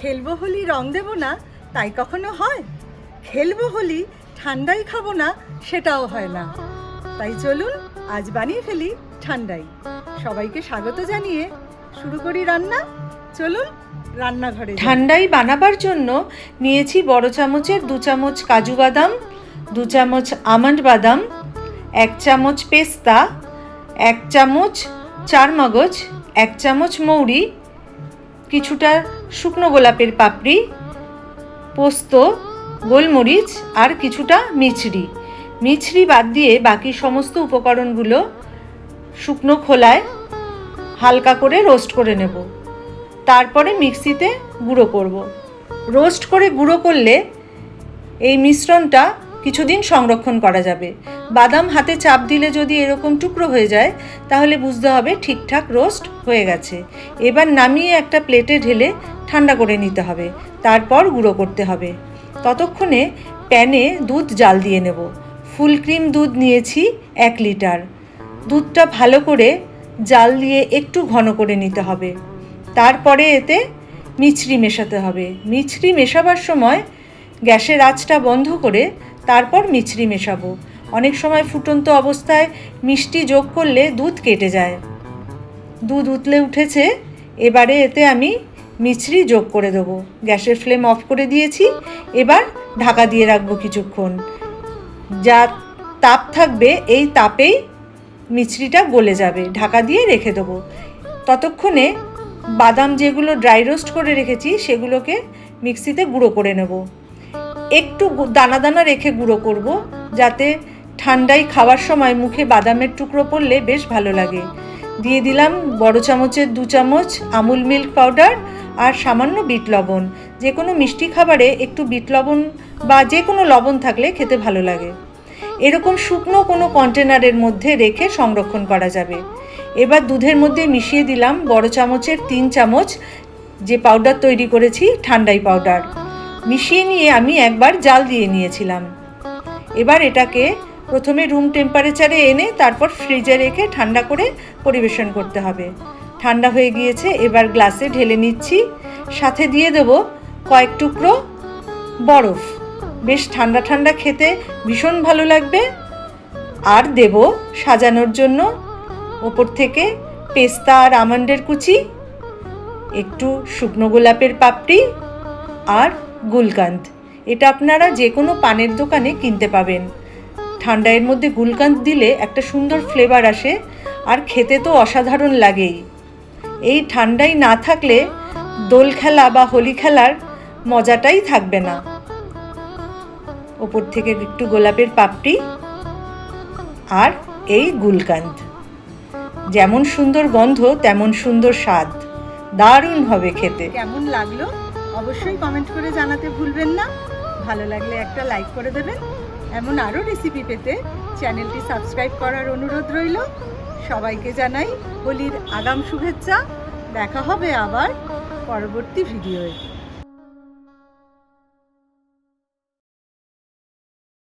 খেলবো হোলি রং দেব না তাই কখনো হয়? খেলবো হোলি ঠান্ডাই খাবো না সেটাও হয় না। তাই চলুন আজ বানিয়ে ফেলি ঠান্ডাই। সবাইকে স্বাগত জানিয়ে শুরু করি রান্না। চলুন রান্নাঘরে। ঠান্ডাই বানাবার জন্য নিয়েছি বড় চামচের 2 চামচ কাজু বাদাম, 2 চামচ আমন্ড বাদাম, 1 চামচ পেস্তা, 1 চামচ চারমগজ, 1 চামচ মৌরি, কিছুটা শুকনো গোলাপের পাপড়ি, পোস্ত, গোলমরিচ আর কিছুটা মিছরি বাদ দিয়ে বাকি সমস্ত উপকরণগুলো শুকনো খোলায় হালকা করে রোস্ট করে নেব। তারপরে মিক্সিতে গুঁড়ো করব। রোস্ট করে গুঁড়ো করলে এই মিশ্রণটা কিছুদিন সংরক্ষণ করা যাবে। বাদাম হাতে চাপ দিলে যদি এরকম টুকরো হয়ে যায় তাহলে বুঝতে হবে ঠিকঠাক রোস্ট হয়ে গেছে। এবার নামিয়ে একটা প্লেটে ঢেলে ঠান্ডা করে নিতে হবে, তারপর গুঁড়ো করতে হবে। ততক্ষণে প্যানে দুধ জাল দিয়ে নেব। ফুল ক্রিম দুধ নিয়েছি 1 লিটার। দুধটা ভালো করে জাল দিয়ে একটু ঘন করে নিতে হবে। তারপরে এতে মিছরি মেশাতে হবে। মিছরি মেশাবার সময় গ্যাসের আঁচটা বন্ধ করে তারপর মিছরি মেশাবো। অনেক সময় ফুটন্ত অবস্থায় মিষ্টি যোগ করলে দুধ কেটে যায়। দুধ উতলে উঠেছে, এবারে এতে আমি মিছরি যোগ করে দেবো। গ্যাসের ফ্লেম অফ করে দিয়েছি। এবার ঢাকা দিয়ে রাখবো কিছুক্ষণ। যা তাপ থাকবে এই তাপেই মিছরিটা গলে যাবে। ঢাকা দিয়ে রেখে দেবো। ততক্ষণে বাদাম যেগুলো ড্রাই রোস্ট করে রেখেছি সেগুলোকে মিক্সিতে গুঁড়ো করে নেব। একটু দানা দানা রেখে গুঁড়ো করব, যাতে ঠান্ডায় খাওয়ার সময় মুখে বাদামের টুকরো পড়লে বেশ ভালো লাগে। দিয়ে দিলাম বড় চামচের 2 চামচ আমুল মিল্ক পাউডার আর সামান্য বিট লবণ। যে কোনো মিষ্টি খাবারে একটু বিট লবণ বা যে কোনো লবণ থাকলে খেতে ভালো লাগে। এরকম শুকনো কোনো কন্টেনারের মধ্যে রেখে সংরক্ষণ করা যাবে। এবার দুধের মধ্যে মিশিয়ে দিলাম বড় চামচের 3 চামচ যে পাউডার তৈরি করেছি ঠান্ডাই পাউডার। মিশিয়ে নিয়ে আমি একবার জাল দিয়ে নিয়েছিলাম। এবার এটাকে প্রথমে রুম টেম্পারেচারে এনে তারপর ফ্রিজে রেখে ঠান্ডা করে পরিবেশন করতে হবে। ঠান্ডা হয়ে গিয়েছে, এবার গ্লাসে ঢেলে নিচ্ছি। সাথে দিয়ে দেব কয়েক টুকরো বরফ। বেশ ঠান্ডা ঠান্ডা খেতে ভীষণ ভালো লাগবে। আর দেব সাজানোর জন্য ওপর থেকে পেস্তা আর আমন্ডের কুচি, একটু শুকনো গোলাপের পাপড়ি আর গুলকান্দ। এটা আপনারা যে কোনো পানের দোকানে কিনতে পাবেন। ঠান্ডার মধ্যে গুলকান্দ দিলে একটা সুন্দর ফ্লেভার আসে আর খেতে তো অসাধারণ লাগেই। এই ঠান্ডায় না থাকলে দোল খেলা বা হোলি খেলার মজাটাই থাকবে না। ওপর থেকে একটু গোলাপের পাপড়ি আর এই গুলকান্দ। যেমন সুন্দর গন্ধ তেমন সুন্দর স্বাদ, দারুণ হবে খেতে। কেমন লাগলো অবশ্যই কমেন্ট করে জানাতে ভুলবেন না। ভালো লাগলে একটা লাইক করে দেবেন। এমন আরও রেসিপি পেতে চ্যানেলটি সাবস্ক্রাইব করার অনুরোধ রইল। সবাইকে জানাই হোলির আগাম শুভেচ্ছা। দেখা হবে আবার পরবর্তী ভিডিওয়ে।